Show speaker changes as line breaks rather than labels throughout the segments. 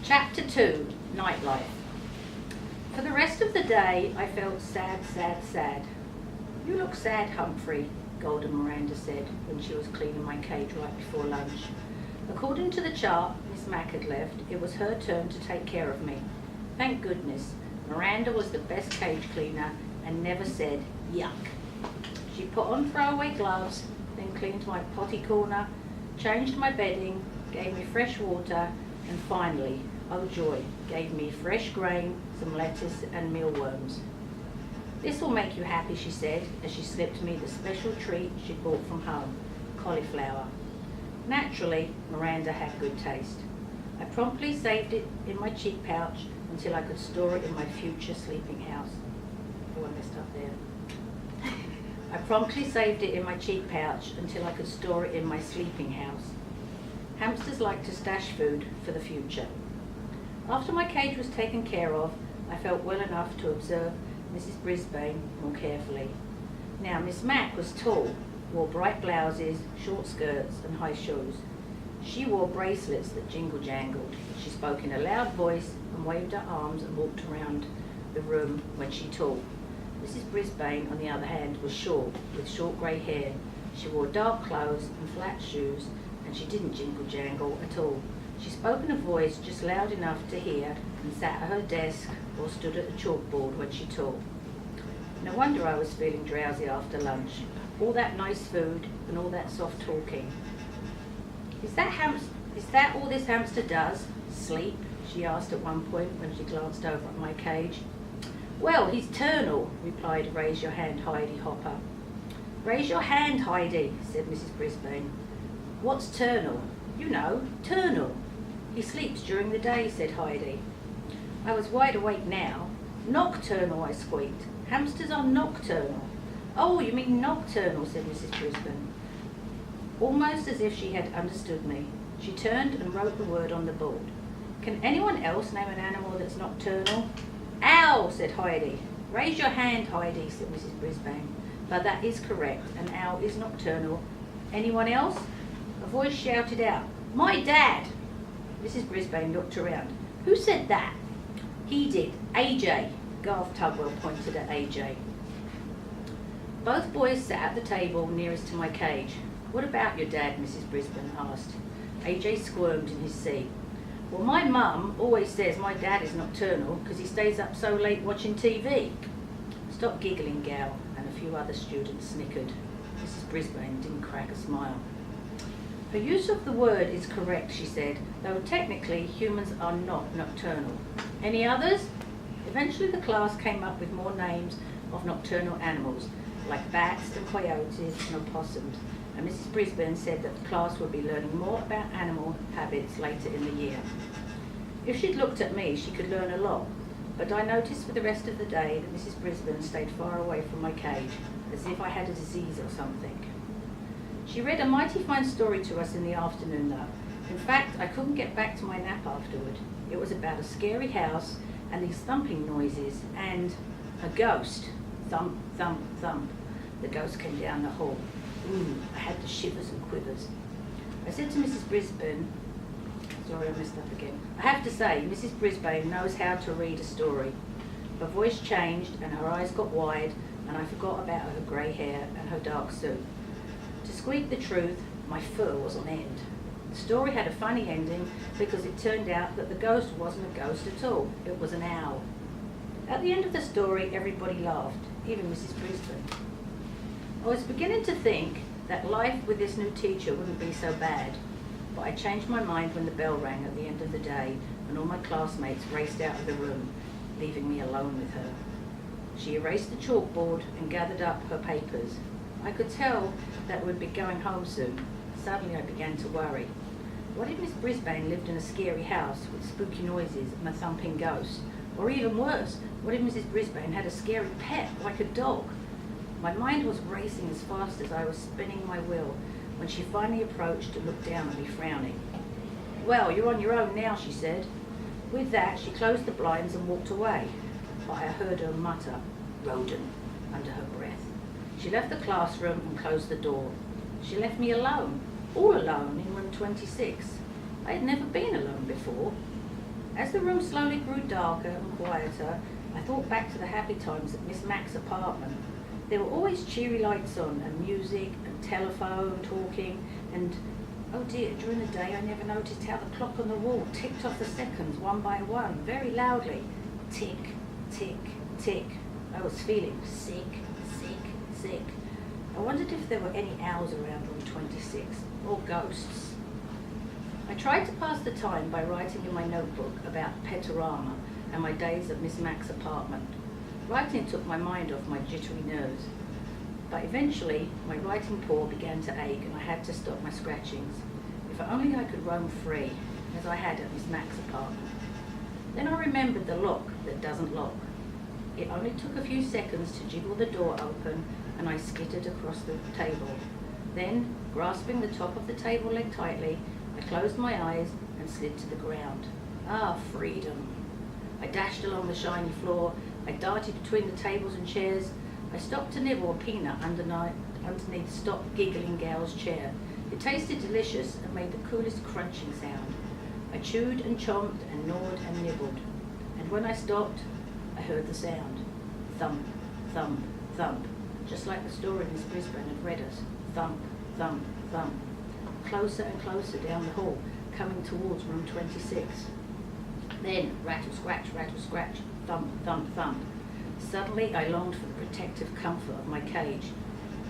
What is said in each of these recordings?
Chapter 2, Nightlife. For the rest of the day, I felt sad, sad, sad. "You look sad, Humphrey," Golden Miranda said when she was cleaning my cage right before lunch. According to the chart Miss Mack had left, it was her turn to take care of me. Thank goodness, Miranda was the best cage cleaner and never said, "Yuck." She put on throwaway gloves, then cleaned my potty corner, changed my bedding, gave me fresh water, and finally, oh joy, gave me fresh grain, some lettuce and mealworms. "This will make you happy," she said, as she slipped me the special treat she'd brought from home, cauliflower. Naturally, Miranda had good taste. I promptly saved it in my cheek pouch until I could store it in my future sleeping house. Oh, I messed up there. I promptly saved it in my cheek pouch until I could store it in my sleeping house. Hamsters like to stash food for the future. After my cage was taken care of, I felt well enough to observe Mrs. Brisbane more carefully. Now, Miss Mack was tall, wore bright blouses, short skirts and high shoes. She wore bracelets that jingle-jangled. She spoke in a loud voice and waved her arms and walked around the room when she talked. Mrs. Brisbane, on the other hand, was short, with short grey hair. She wore dark clothes and flat shoes, and she didn't jingle-jangle at all. She spoke in a voice just loud enough to hear and sat at her desk or stood at the chalkboard when she talked. No wonder I was feeling drowsy after lunch. All that nice food and all that soft talking. Is that all this hamster does? Sleep? She asked at one point when she glanced over at my cage. "Well, he's ternal," replied Raise Your Hand Heidi Hopper. "Raise your hand, Heidi," said Mrs. Brisbane. "What's ternal?" "You know, ternal." "He sleeps during the day," said Heidi. I was wide awake now. "Nocturnal," I squeaked. "Hamsters are nocturnal." "Oh, you mean nocturnal," said Mrs. Brisbane. Almost as if she had understood me, she turned and wrote the word on the board. "Can anyone else name an animal that's nocturnal?" "Owl," said Heidi. "Raise your hand, Heidi," said Mrs. Brisbane. "But that is correct, an owl is nocturnal. Anyone else?" A voice shouted out, "My dad!" Mrs. Brisbane looked around. "Who said that?" "He did, AJ." Garth Tugwell pointed at AJ. Both boys sat at the table nearest to my cage. "What about your dad?" Mrs. Brisbane asked. AJ squirmed in his seat. "Well, my mum always says my dad is nocturnal because he stays up so late watching TV." "Stop giggling, gal," and a few other students snickered. Mrs. Brisbane didn't crack a smile. "Her use of the word is correct," she said, "though technically humans are not nocturnal. Any others?" Eventually the class came up with more names of nocturnal animals, like bats and coyotes and opossums, and Mrs. Brisbane said that the class would be learning more about animal habits later in the year. If she'd looked at me, she could learn a lot, but I noticed for the rest of the day that Mrs. Brisbane stayed far away from my cage, as if I had a disease or something. She read a mighty fine story to us in the afternoon, though. In fact, I couldn't get back to my nap afterward. It was about a scary house and these thumping noises and a ghost. Thump, thump, thump. The ghost came down the hall. I had the shivers and quivers. I said to Mrs. Brisbane, sorry, I messed up again. I have to say, Mrs. Brisbane knows how to read a story. Her voice changed and her eyes got wide, and I forgot about her grey hair and her dark suit. To squeak the truth, my fur was on end. The story had a funny ending because it turned out that the ghost wasn't a ghost at all. It was an owl. At the end of the story, everybody laughed, even Mrs. Brisbane. I was beginning to think that life with this new teacher wouldn't be so bad, but I changed my mind when the bell rang at the end of the day and all my classmates raced out of the room, leaving me alone with her. She erased the chalkboard and gathered up her papers. I could tell that we'd be going home soon. Suddenly I began to worry. What if Miss Brisbane lived in a scary house with spooky noises and a thumping ghost? Or even worse, what if Mrs. Brisbane had a scary pet like a dog? My mind was racing as fast as I was spinning my wheel when she finally approached and looked down at me frowning. "Well, you're on your own now," she said. With that, she closed the blinds and walked away, but I heard her mutter, "Rodent," under her breath. She left the classroom and closed the door. She left me alone, all alone in room 26. I had never been alone before. As the room slowly grew darker and quieter, I thought back to the happy times at Miss Mack's apartment. There were always cheery lights on, and music, and telephone talking, and oh dear, during the day I never noticed how the clock on the wall ticked off the seconds one by one, very loudly. Tick, tick, tick. I was feeling sick, sick, sick. I wondered if there were any owls around room 26, or ghosts. I tried to pass the time by writing in my notebook about Petorama and my days at Miss Mack's apartment. Writing took my mind off my jittery nerves. But eventually, my writing paw began to ache and I had to stop my scratchings. If only I could roam free, as I had at Miss Mack's apartment. Then I remembered the lock that doesn't lock. It only took a few seconds to jiggle the door open and I skittered across the table. Then, grasping the top of the table leg tightly, I closed my eyes and slid to the ground. Ah, freedom! I dashed along the shiny floor. I darted between the tables and chairs. I stopped to nibble a peanut underneath Stop Giggling Gal's chair. It tasted delicious and made the coolest crunching sound. I chewed and chomped and gnawed and nibbled. And when I stopped, I heard the sound. Thump, thump, thump. Just like the story Miss Brisbane had read us. Thump, thump, thump. Closer and closer down the hall, coming towards room 26. Then, rattle, scratch, thump, thump, thump. Suddenly, I longed for the protective comfort of my cage.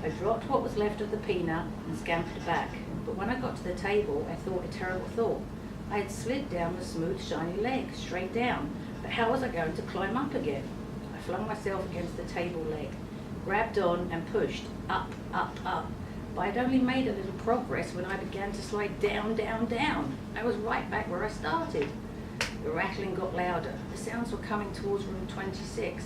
I dropped what was left of the peanut and scampered back, but when I got to the table, I thought a terrible thought. I had slid down the smooth, shiny leg, straight down, but how was I going to climb up again? I flung myself against the table leg, grabbed on and pushed, up, up, up. But I'd only made a little progress when I began to slide down, down, down. I was right back where I started. The rattling got louder. The sounds were coming towards room 26.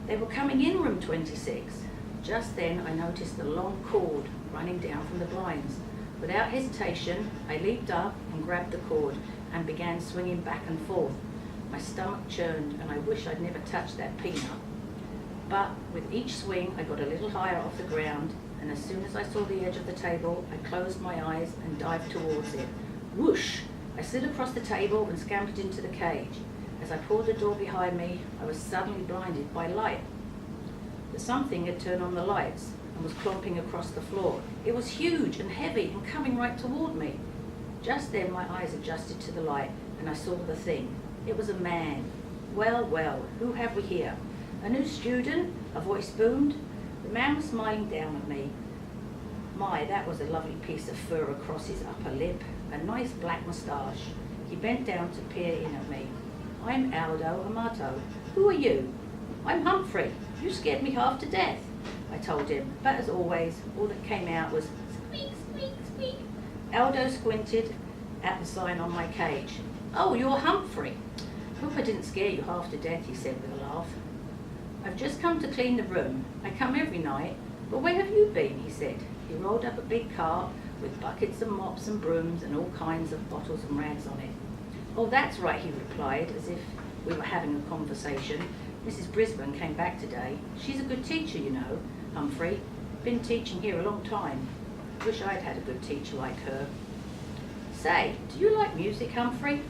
They were coming in room 26. Just then I noticed the long cord running down from the blinds. Without hesitation, I leaped up and grabbed the cord and began swinging back and forth. My stomach churned and I wish I'd never touched that peanut. But with each swing I got a little higher off the ground, and as soon as I saw the edge of the table, I closed my eyes and dived towards it. Whoosh! I slid across the table and scampered into the cage. As I pulled the door behind me, I was suddenly blinded by light. The something had turned on the lights and was clomping across the floor. It was huge and heavy and coming right toward me. Just then my eyes adjusted to the light and I saw the thing. It was a man. Well, well, who have we here? A new student? A voice boomed. The man was smiling down at me. My, that was a lovely piece of fur across his upper lip, a nice black moustache. He bent down to peer in at me. I'm Aldo Amato. Who are you? I'm Humphrey. You scared me half to death, I told him, but as always, all that came out was squeak, squeak, squeak. Aldo squinted at the sign on my cage. Oh, you're Humphrey. Hope I didn't scare you half to death, he said with a laugh. I've just come to clean the room. I come every night. But where have you been, he said. He rolled up a big cart with buckets and mops and brooms and all kinds of bottles and rags on it. Oh, that's right, he replied, as if we were having a conversation. Mrs. Brisbane came back today. She's a good teacher, you know, Humphrey. Been teaching here a long time. Wish I'd had a good teacher like her. Say, do you like music, Humphrey?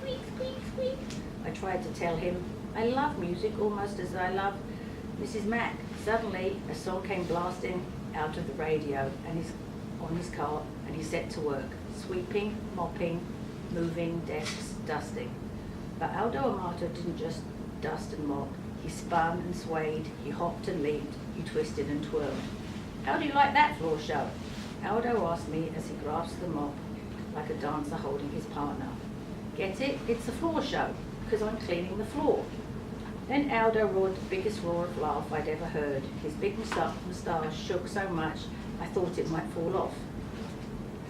Squeak, squeak, squeak. I tried to tell him. I love music almost as I love Mrs. Mack. Suddenly, a song came blasting out of the radio and he's on his cart, and he set to work, sweeping, mopping, moving, desks, dusting. But Aldo Amato didn't just dust and mop. He spun and swayed, he hopped and leaped, he twisted and twirled. How do you like that floor show? Aldo asked me as he grasped the mop like a dancer holding his partner. Get it? It's a floor show, because I'm cleaning the floor. Then Aldo roared the biggest roar of laugh I'd ever heard. His big moustache shook so much I thought it might fall off.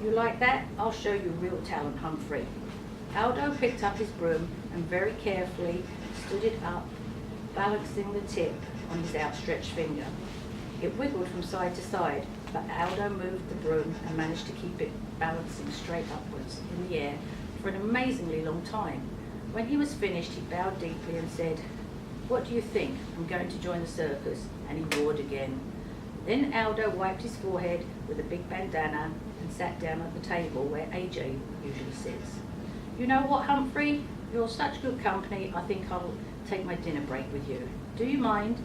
You like that? I'll show you real talent, Humphrey. Aldo picked up his broom and very carefully stood it up, balancing the tip on his outstretched finger. It wiggled from side to side, but Aldo moved the broom and managed to keep it balancing straight upwards in the air for an amazingly long time. When he was finished, he bowed deeply and said, "What do you think? I'm going to join the circus." And he roared again. Then Aldo wiped his forehead with a big bandana and sat down at the table where AJ usually sits. You know what, Humphrey? You're such good company, I think I'll take my dinner break with you. Do you mind?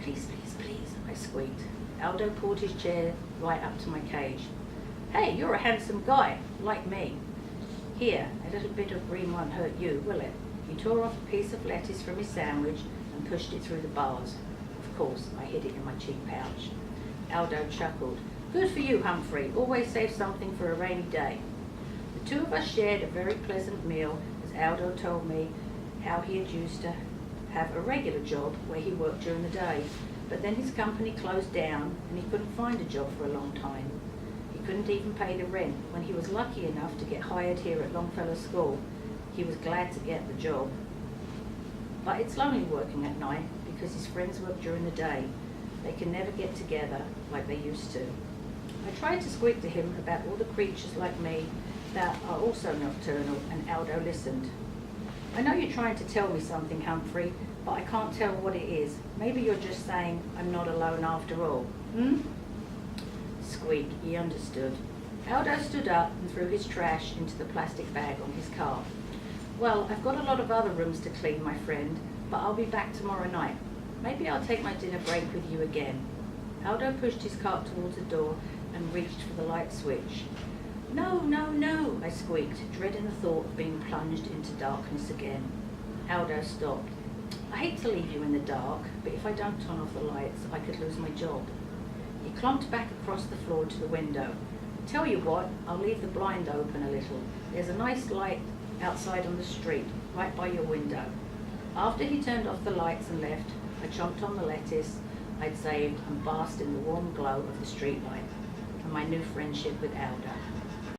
Please, please, please, I squeaked. Aldo pulled his chair right up to my cage. Hey, you're a handsome guy, like me. Here, a little bit of green won't hurt you, will it? He tore off a piece of lettuce from his sandwich and pushed it through the bars. Of course, I hid it in my cheek pouch. Aldo chuckled. Good for you, Humphrey. Always save something for a rainy day. The two of us shared a very pleasant meal as Aldo told me how he had used to have a regular job where he worked during the day, but then his company closed down and he couldn't find a job for a long time. He couldn't even pay the rent. When he was lucky enough to get hired here at Longfellow School, he was glad to get the job. But it's lonely working at night because his friends work during the day. They can never get together like they used to. I tried to squeak to him about all the creatures like me that are also nocturnal, and Aldo listened. I know you're trying to tell me something, Humphrey, but I can't tell what it is. Maybe you're just saying I'm not alone after all. Squeak, he understood. Aldo stood up and threw his trash into the plastic bag on his car. Well, I've got a lot of other rooms to clean, my friend, but I'll be back tomorrow night. Maybe I'll take my dinner break with you again. Aldo pushed his cart towards the door and reached for the light switch. No, no, no, I squeaked, dreading the thought of being plunged into darkness again. Aldo stopped. I hate to leave you in the dark, but if I don't turn off the lights, I could lose my job. He clomped back across the floor to the window. Tell you what, I'll leave the blind open a little. There's a nice light outside on the street, right by your window. After he turned off the lights and left, I chomped on the lettuce I'd saved and basked in the warm glow of the street light and my new friendship with Aldo.